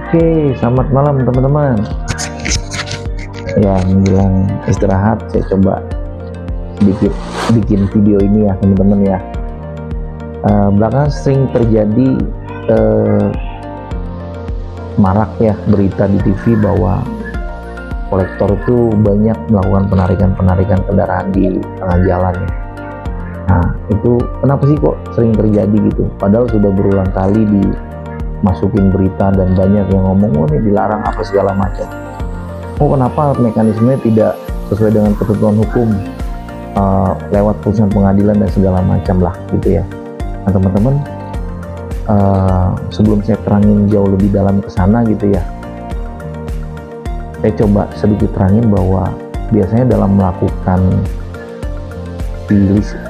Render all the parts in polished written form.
Oke, selamat malam teman-teman. Ya, menjelang istirahat saya coba sedikit bikin video ini ya teman-teman ya. Belakangan sering terjadi marak ya berita di TV bahwa kolektor itu banyak melakukan penarikan kendaraan di tengah jalan ya. Nah, itu kenapa sih kok sering terjadi gitu? Padahal sudah berulang kali dimasukin berita dan banyak yang ngomong, oh ini dilarang apa segala macam. Oh, kenapa mekanismenya tidak sesuai dengan ketentuan hukum, lewat putusan pengadilan dan segala macam lah gitu ya. Nah teman-teman, sebelum saya terangin jauh lebih dalam ke sana gitu ya, saya coba sedikit terangin bahwa biasanya dalam melakukan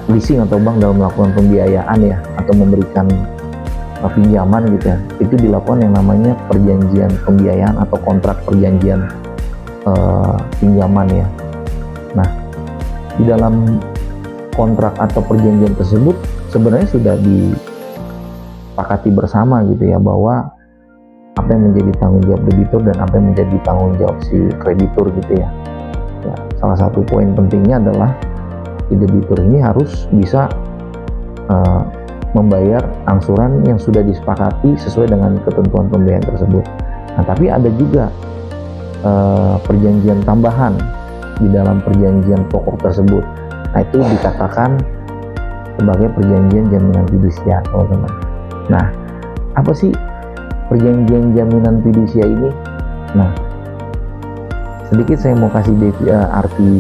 leasing atau bank dalam melakukan pembiayaan ya, atau memberikan pinjaman gitu ya, itu dilakukan yang namanya perjanjian pembiayaan atau kontrak perjanjian pinjaman ya. Nah, di dalam kontrak atau perjanjian tersebut sebenarnya sudah disepakati bersama gitu ya, bahwa apa yang menjadi tanggung jawab debitur dan apa yang menjadi tanggung jawab si kreditur gitu ya. Ya, salah satu poin pentingnya adalah si debitur ini harus bisa membayar angsuran yang sudah disepakati sesuai dengan ketentuan pembiayaan tersebut. Nah, tapi ada juga perjanjian tambahan di dalam perjanjian pokok tersebut. Nah, itu dikatakan sebagai perjanjian jaminan fidusia, teman-teman. Nah, apa sih perjanjian jaminan fidusia ini? Nah, sedikit saya mau kasih arti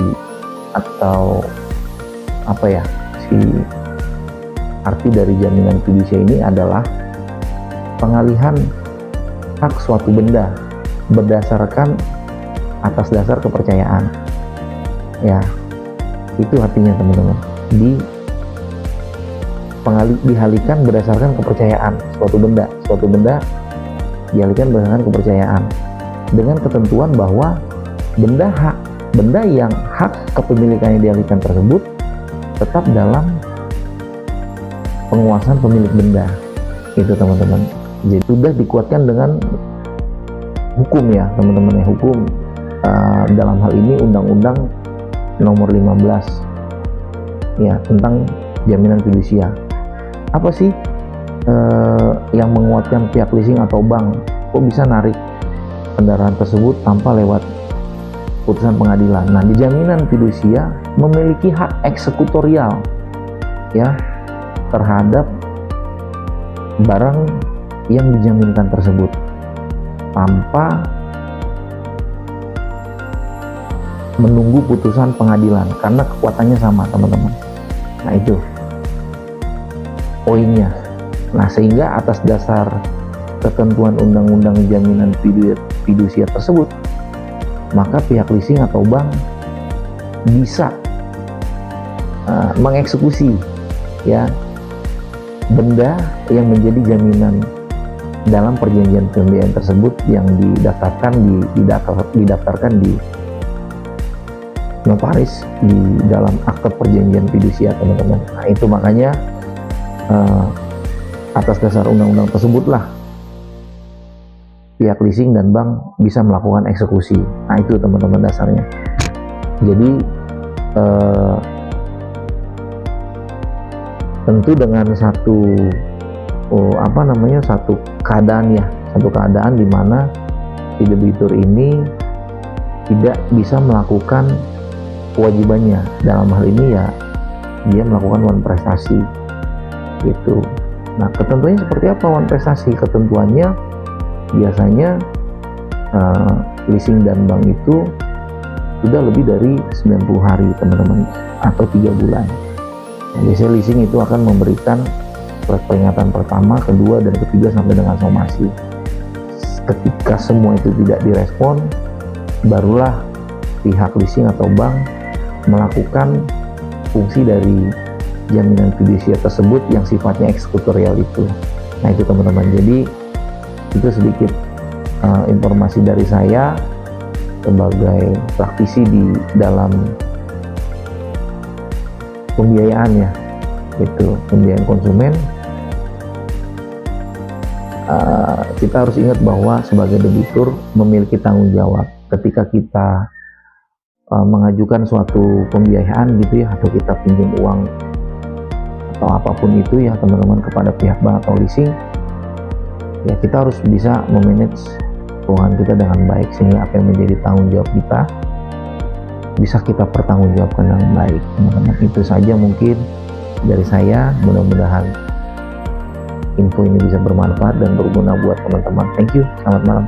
atau apa ya, arti dari jaminan fidusia ini adalah pengalihan hak suatu benda berdasarkan atas dasar kepercayaan ya. Itu artinya teman-teman, dialihkan berdasarkan kepercayaan. Suatu benda dialihkan berdasarkan kepercayaan dengan ketentuan bahwa benda yang hak kepemilikannya dialihkan tersebut tetap dalam penguasaan pemilik benda. Itu teman-teman, jadi sudah dikuatkan dengan hukum ya teman-teman ya. Hukum dalam hal ini Undang-Undang nomor 15 ya tentang jaminan fidusia. Apa sih yang menguatkan pihak leasing atau bank kok bisa narik kendaraan tersebut tanpa lewat putusan pengadilan? Nah, di jaminan fidusia memiliki hak eksekutorial ya terhadap barang yang dijaminkan tersebut tanpa menunggu putusan pengadilan karena kekuatannya sama teman-teman. Nah, itu poinnya. Nah, sehingga atas dasar ketentuan undang-undang jaminan fidusia tersebut, maka pihak leasing atau bank bisa mengeksekusi ya benda yang menjadi jaminan dalam perjanjian pembiayaan tersebut yang didaftarkan di notaris di dalam akte perjanjian fidusia teman-teman. Nah, itu makanya atas dasar undang-undang tersebutlah pihak leasing dan bank bisa melakukan eksekusi. Nah, itu teman-teman dasarnya. Jadi tentu dengan satu keadaan di mana si debitur ini tidak bisa melakukan kewajibannya. Dalam hal ini ya dia melakukan wan prestasi gitu. Nah, ketentuannya seperti apa wan prestasi? Ketentuannya biasanya leasing dan bank itu sudah lebih dari 90 hari teman-teman, atau 3 bulan. Nah, biasanya leasing itu akan memberikan surat peringatan pertama, kedua, dan ketiga sampai dengan somasi. Ketika semua itu tidak direspon, barulah pihak leasing atau bank melakukan fungsi dari jaminan fidusia tersebut yang sifatnya eksekutorial itu. Nah, itu teman-teman. Jadi itu sedikit informasi dari saya sebagai praktisi di dalam pembiayaan ya, itu pembiayaan konsumen. kita harus ingat bahwa sebagai debitur memiliki tanggung jawab ketika kita mengajukan suatu pembiayaan gitu ya, atau kita pinjam uang atau apapun itu ya teman-teman kepada pihak bank atau leasing, ya kita harus bisa memanage keuangan kita dengan baik, sehingga apa yang menjadi tanggung jawab kita bisa kita pertanggungjawabkan dengan baik, teman-teman. Itu saja mungkin dari saya, mudah-mudahan info ini bisa bermanfaat dan berguna buat teman-teman. Thank you, selamat malam.